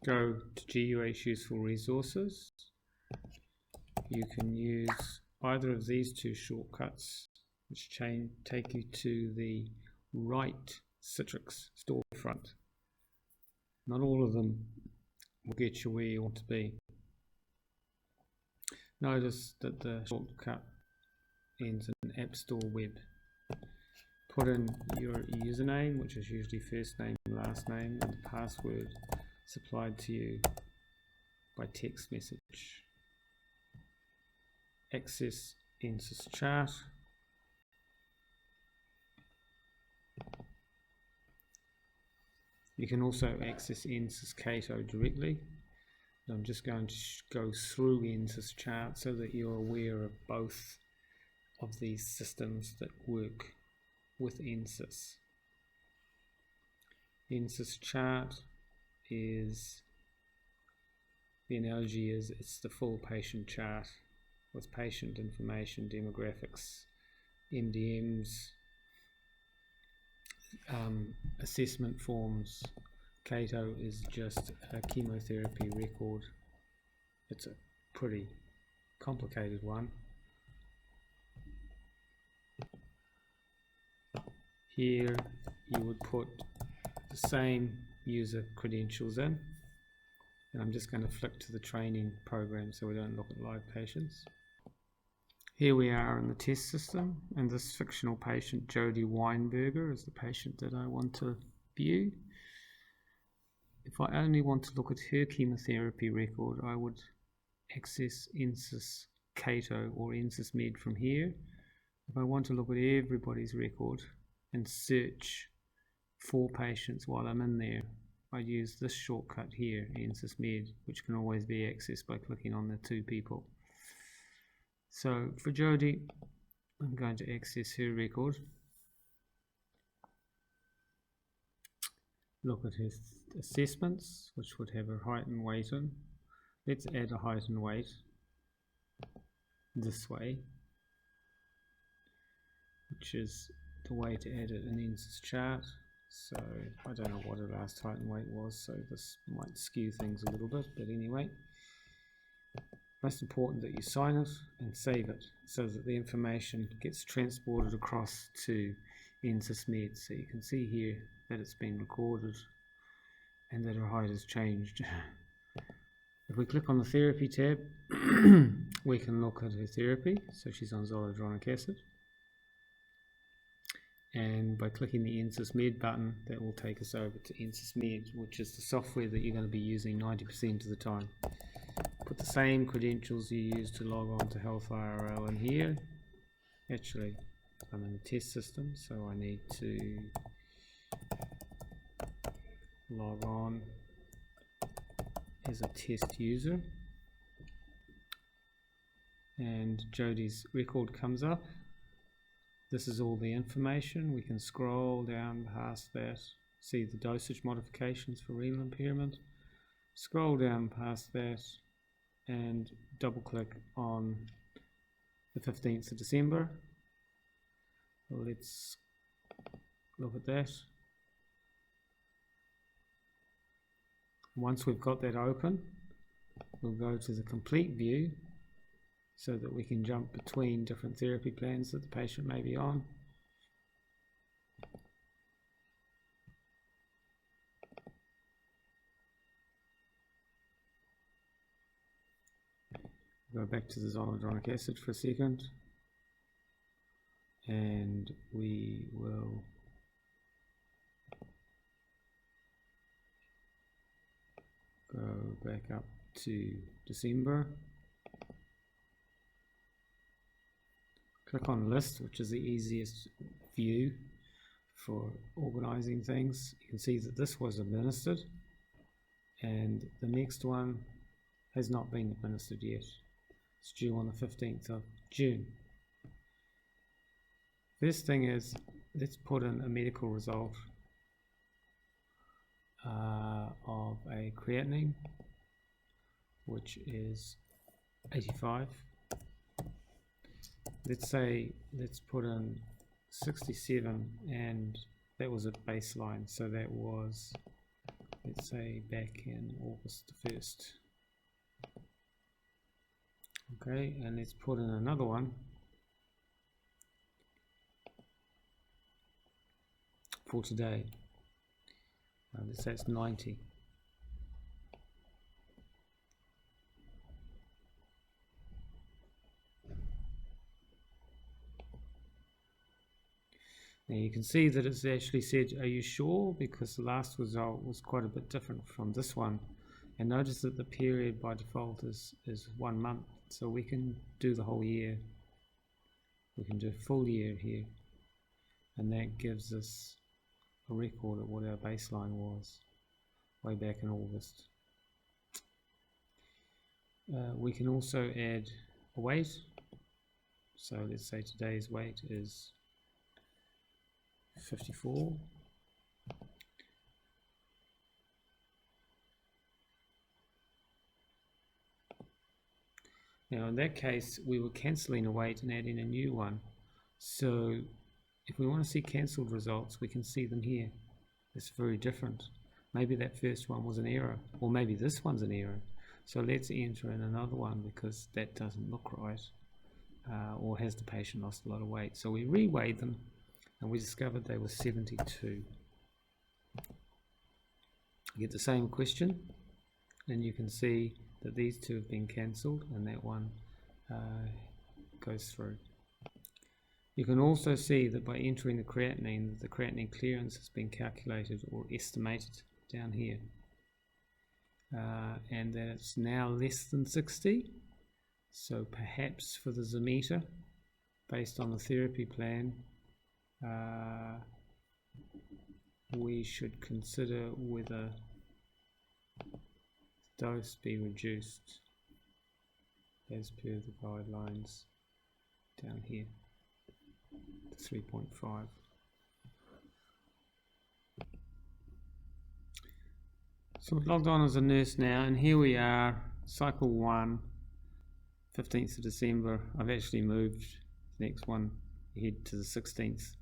go to GUH Useful Resources. You can use either of these two shortcuts, which take you to the right Citrix storefront. Not all of them will get you where you want to be. Notice that the shortcut ends in App Store Web. Put in your username, which is usually first name and last name, and the password supplied to you by text message. Access NCIS chart. You can also access NCIS Cato directly. I'm just going to go through NCIS chart so that you're aware of both of these systems that work with NCIS. NCIS chart is, the analogy is, it's the full patient chart with patient information, demographics, MDMs, assessment forms. Cato is just a chemotherapy record. It's a pretty complicated one. Here you would put the same user credentials in, and I'm just going to flick to the training program so we don't look at live patients. Here we are in the test system, and this fictional patient, Jodie Weinberger, is the patient that I want to view. If I only want to look at her chemotherapy record, I would access NCIS Cato or NCIS Med from here. If I want to look at everybody's record and search for patients while I'm in there, I'd use this shortcut here, NCIS Med, which can always be accessed by clicking on the two people. So for Jodie, I'm going to access her record. Look at her assessments, which would have her height and weight in. Let's add a height and weight this way, which is the way to add it in NCIS chart. So I don't know what her last height and weight was, so this might skew things a little bit, but anyway. Most important that you sign it and save it so that the information gets transported across to NCIS Med. So you can see here that it's been recorded and that her height has changed. If we click on the therapy tab, we can look at her therapy. So she's on zoledronic acid. And by clicking the NCIS Med button, that will take us over to NCIS Med, which is the software that you're going to be using 90% of the time. Put the same credentials you use to log on to Health IRL in here. Actually, I'm in the test system, so I need to log on as a test user. And Jodie's record comes up. This is all the information. We can scroll down past that, see the dosage modifications for renal impairment. Scroll down past that and double click on the 15th of December. Let's look at that. Once we've got that open, we'll go to the complete view so that we can jump between different therapy plans that the patient may be on. Go back to the zoledronic acid for a second, and we will go back up to December. Click on list, which is the easiest view for organizing things. You can see that this was administered and the next one has not been administered yet. It's due on the 15th of June. First thing is, let's put in a medical result of a creatinine, which is 85. Let's put in 67, and that was at baseline, so that was, let's say back in August the 1st. Okay, and let's put in another one for today. Let's say it's 90. Now you can see that it's actually said, are you sure? Because the last result was quite a bit different from this one. And notice that the period by default is 1 month. So we can do the whole year. We can do a full year here. And that gives us a record of what our baseline was way back in August. We can also add a weight. So let's say today's weight is 54. Now in that case we were cancelling a weight and adding a new one. So if we want to see cancelled results, we can see them here. It's very different. Maybe that first one was an error, or maybe this one's an error. So let's enter in another one because that doesn't look right, or has the patient lost a lot of weight. So we reweighed them and we discovered they were 72. You get the same question and you can see that these two have been cancelled and that one goes through. You can also see that by entering the creatinine, the creatinine clearance has been calculated or estimated down here, and that it's now less than 60. So perhaps for the Zometer, based on the therapy plan, we should consider whether dose be reduced as per the guidelines down here to 3.5. So I've logged on as a nurse now, and here we are, cycle 1, 15th of December. I've actually moved the next one ahead to the 16th,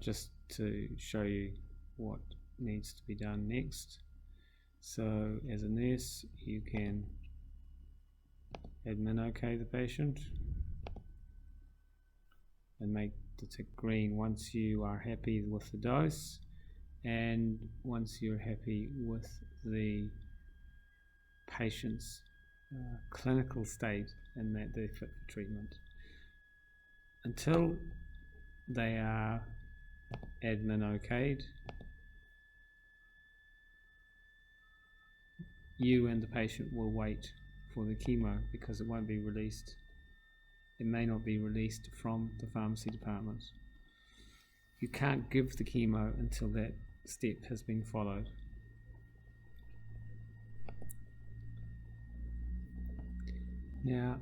just to show you what needs to be done next. So as a nurse, you can admin OK the patient and make the tick green once you are happy with the dose, and once you're happy with the patient's clinical state and that they're fit for treatment. Until they are admin okayed, you and the patient will wait for the chemo because it won't be released. It may not be released from the pharmacy department. You can't give the chemo until that step has been followed. Now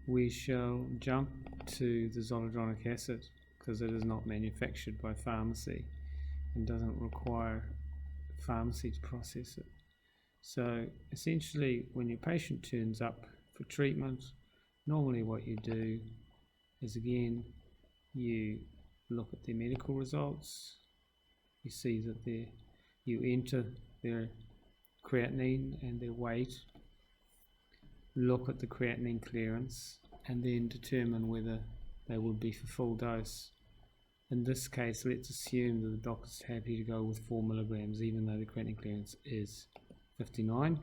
we shall jump to the zoledronic acid because it is not manufactured by pharmacy and doesn't require pharmacy to process it. So essentially, when your patient turns up for treatment, normally what you do is, again, you look at their medical results. You see that you enter their creatinine and their weight, look at the creatinine clearance, and then determine whether they will be for full dose. In this case, let's assume that the doctor's happy to go with 4 milligrams, even though the creatinine clearance is 59.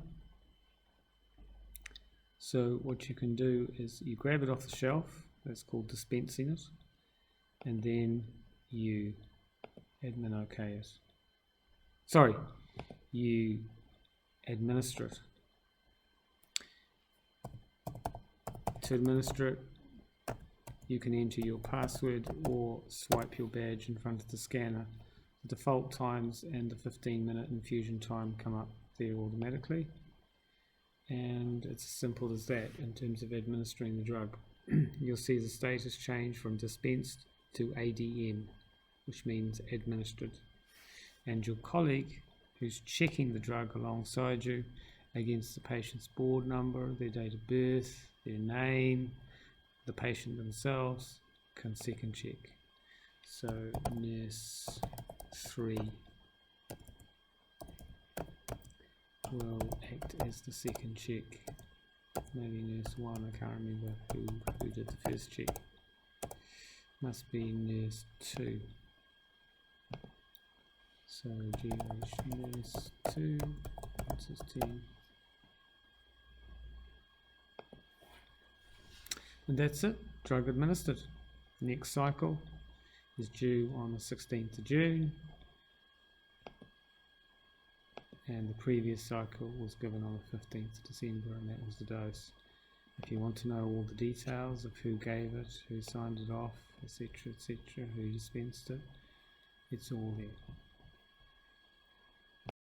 So what you can do is you grab it off the shelf, that's called dispensing it, and then you admin OK it. Sorry, you administer it. To administer it, you can enter your password or swipe your badge in front of the scanner. The default times and the 15-minute infusion time come up there automatically, and it's as simple as that in terms of administering the drug. You'll see the status change from dispensed to ADM, which means administered, and your colleague who's checking the drug alongside you against the patient's board number, their date of birth, their name, the patient themselves, can second check. So nurse 3 will act as the second check. Maybe nurse 1, I can't remember who did the first check. Must be nurse 2. So GH nurse 2, what's his 10? And that's it, drug administered. Next cycle is due on the 16th of June. And the previous cycle was given on the 15th of December, and that was the dose. If you want to know all the details of who gave it, who signed it off, etc., etc., who dispensed it, it's all there.